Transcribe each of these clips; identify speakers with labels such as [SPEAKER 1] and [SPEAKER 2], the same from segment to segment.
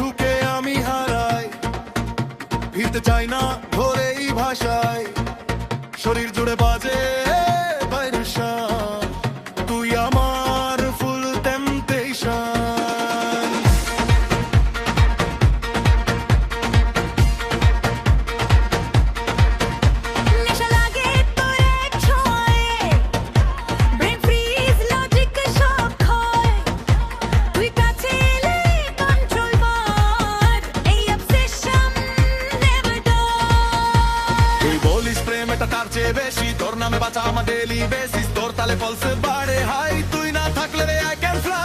[SPEAKER 1] ঢুকে আমি হারাই, ফিরতে চাই না ধরে এই ভাষায়, শরীর জুড়ে বাজে ভাইরাসান, তুই আমার ফুল টেম্পটেশন।
[SPEAKER 2] নেশা লাগে তোর এক ছোঁয়ায়, ব্রেন ফ্রিজ লজিক সব ক্ষয়, তুই কাছে এলে কন্ট্রোল কর, এই অবসেশন নেভার ডাই।
[SPEAKER 1] তুই বলিস প্রেম এটা তার চেয়ে বেশি, তোর নামে বাঁচা আমার ডেইলি বেসিস, তোর তালে পলসে বাড়ে হাই, তুই না থাকলে রে আই ক্যান ফ্লাই।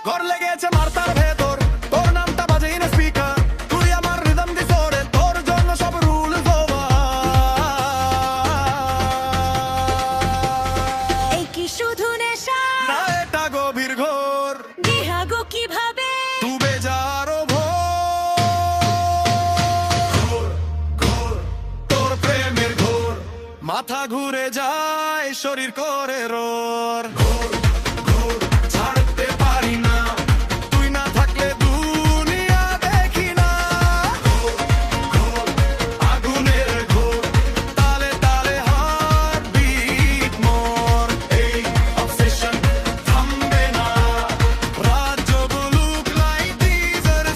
[SPEAKER 1] ঘর লেগেছে মারতার ভেতর, তোর নামটা বাজে ইন স্পিকার, তুই আমার রিদম ডিসঅর্ডে, তোর জন্য সব রুল ওভার।
[SPEAKER 2] এই কি শুধু নেশা,
[SPEAKER 1] না এটা গভীর ঘোর,
[SPEAKER 2] দিহাগো কিভাবে
[SPEAKER 1] ডুবে যারো ভোর, ঘোর, তোর প্রেমের ঘোর, মাথা ঘুরে যায় শরীর করে রোর, ঘোর, ঘোর, ছাড়তে পারি না, তুই না থাকলে দুনিয়া দেখি না, ঘোর, ঘোর, আগুনের ঘোর, তালে তালে হার্টবিট মোর, এই অবসেশন থামবে না, রাত জগুলুক like these are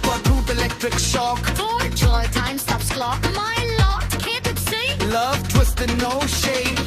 [SPEAKER 1] quadruple electric shock,
[SPEAKER 2] for joy time stops clock, my lot can't it see?
[SPEAKER 1] love twisted no shade,